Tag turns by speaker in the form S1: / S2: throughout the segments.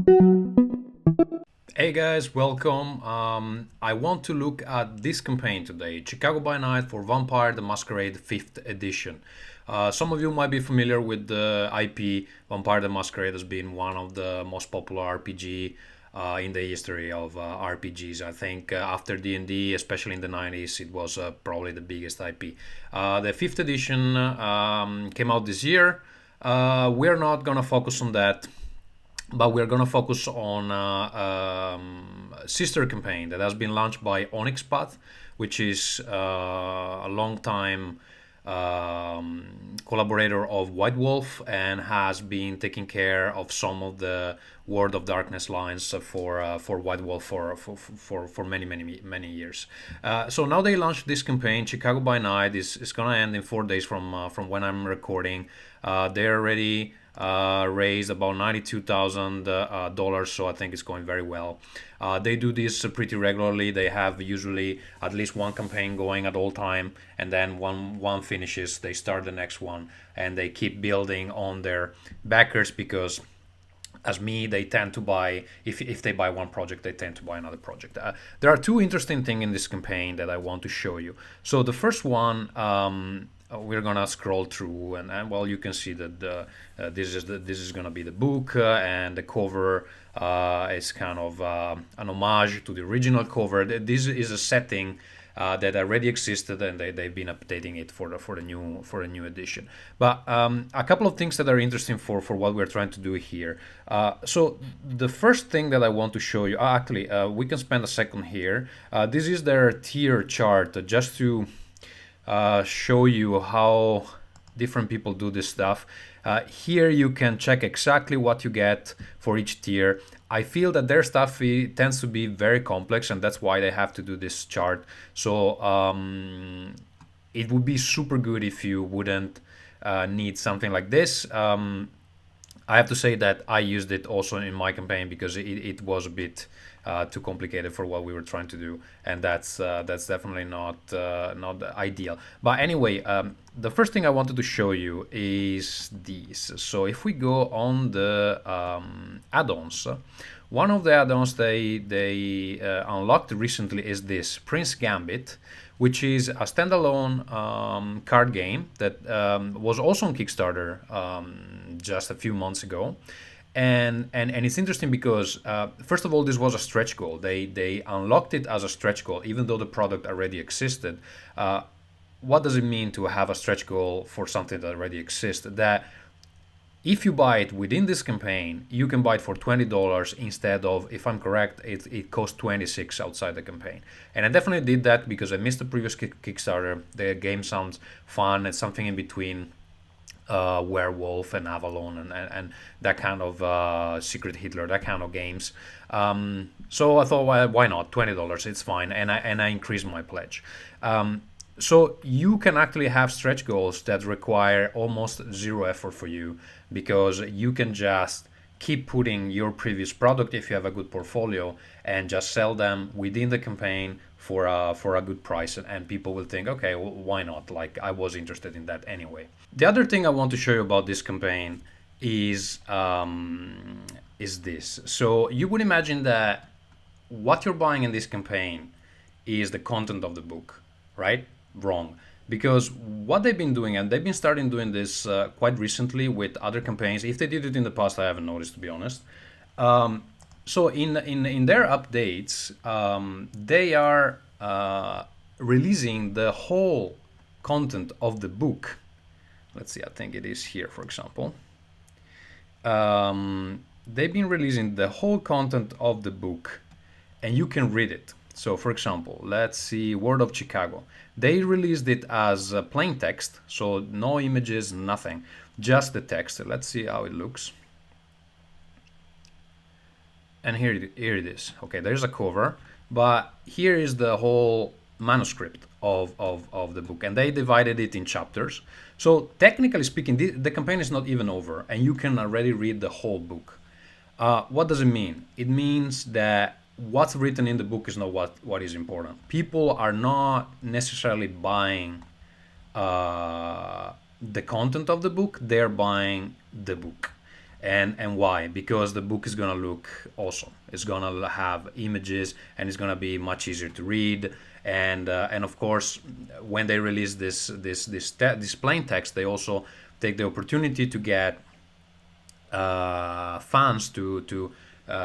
S1: Hey guys, welcome. I want to look at this campaign today, Chicago by Night for Vampire the Masquerade 5th edition. Some of you might be familiar with the IP. Vampire the Masquerade has been one of the most popular RPG in the history of RPGs. I think after D&D, especially in the 90s, it was probably the biggest IP. The 5th edition came out this year. We're not gonna focus on that, but we're going to focus on a sister campaign that has been launched by Onyx Path, which is a long time collaborator of White Wolf and has been taking care of some of the World of Darkness lines for White Wolf for many years. So now they launched this campaign. Chicago by Night is going to end in 4 days from when I'm recording. They're already raised about $92,000, so I think it's going very well. They do this pretty regularly. They have usually at least one campaign going at all time, and then one finishes, they start the next one, and they keep building on their backers because, as me, they tend to buy, if they buy one project, they tend to buy another project. There are two interesting things in this campaign that I want to show you. So the first one, we're gonna scroll through, and well, you can see that this is gonna be the book, and the cover is kind of an homage to the original cover. This is a setting that already existed, and they've been updating it for the new edition. But a couple of things that are interesting for what we're trying to do here. So the first thing that I want to show you, actually, we can spend a second here. This is their tier chart, just to show you how different people do this stuff. Here you can check exactly what you get for each tier. I feel that their stuff tends to be very complex, and that's why they have to do this chart. So it would be super good if you wouldn't need something like this. I have to say that I used it also in my campaign because it was a bit too complicated for what we were trying to do, and that's definitely not ideal. But anyway, the first thing I wanted to show you is these. So if we go on the add-ons, one of the add-ons they unlocked recently is this Prince Gambit, which is a standalone card game that was also on Kickstarter just a few months ago. And it's interesting because first of all, this was a stretch goal. They unlocked it as a stretch goal, even though the product already existed. What does it mean to have a stretch goal for something that already exists? That if you buy it within this campaign, you can buy it for $20 instead of, if I'm correct, it costs $26 outside the campaign. And I definitely did that because I missed the previous Kickstarter. The game sounds fun. It's something in between Werewolf and Avalon and that kind of Secret Hitler, that kind of games. So I thought, well, why not? $20, it's fine. And I increased my pledge. So you can actually have stretch goals that require almost zero effort for you, because you can just keep putting your previous product, if you have a good portfolio, and just sell them within the campaign for a good price, and people will think, okay, well, why not? Like, I was interested in that anyway. The other thing I want to show you about this campaign is this. So you would imagine that what you're buying in this campaign is the content of the book, right? Wrong. Because what they've been doing, and they've been starting doing this quite recently with other campaigns. If they did it in the past, I haven't noticed, to be honest. So in their updates, they are releasing the whole content of the book. Let's see, I think it is here, for example. They've been releasing the whole content of the book, and you can read it. So, for example, let's see, World of Chicago. They released it as plain text, so no images, nothing, just the text. Let's see how it looks. And here it is. Okay, there's a cover, but here is the whole manuscript of the book, and they divided it in chapters. So technically speaking, the campaign is not even over, and you can already read the whole book. What does it mean? It means that what's written in the book is not what is important. People are not necessarily buying the content of the book, they're buying the book. And why? Because the book is gonna look awesome. It's gonna have images, and it's gonna be much easier to read. And of course, when they release this plain text, they also take the opportunity to get fans to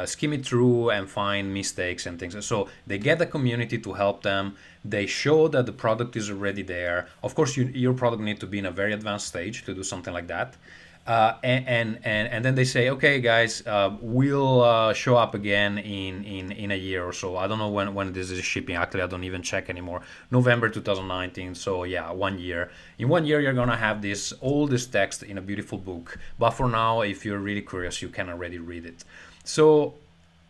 S1: skim it through and find mistakes and things. So they get the community to help them. They show that the product is already there. Of course, your product needs to be in a very advanced stage to do something like that. And then they say, okay, guys, we'll show up again in a year or so. I don't know when this is shipping. Actually, I don't even check anymore. November 2019. So yeah, 1 year. In 1 year, you're gonna have all this text in a beautiful book. But for now, if you're really curious, you can already read it. So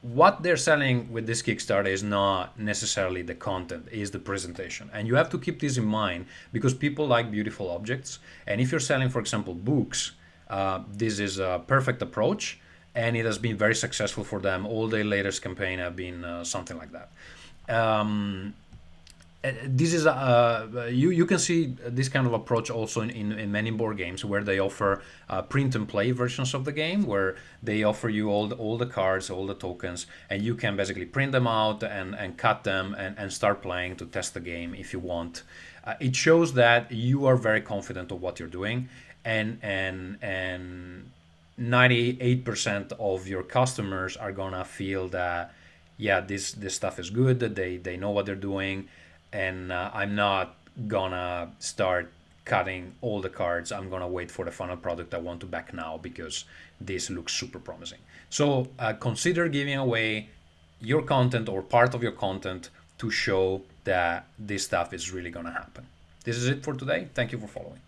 S1: what they're selling with this Kickstarter is not necessarily the content, is the presentation. And you have to keep this in mind, because people like beautiful objects. And if you're selling, for example, books, this is a perfect approach, and it has been very successful for them. All their latest campaign have been something like that. This is you can see this kind of approach also in many board games, where they offer print and play versions of the game, where they offer you all the cards, all the tokens, and you can basically print them out and cut them and start playing to test the game if you want. It shows that you are very confident of what you're doing, and 98% of your customers are gonna feel that, yeah, this stuff is good, that they know what they're doing, and I'm not gonna start cutting all the cards. I'm gonna wait for the final product I want to back now, because this looks super promising. So consider giving away your content or part of your content to show that this stuff is really gonna happen. This is it for today. Thank you for following.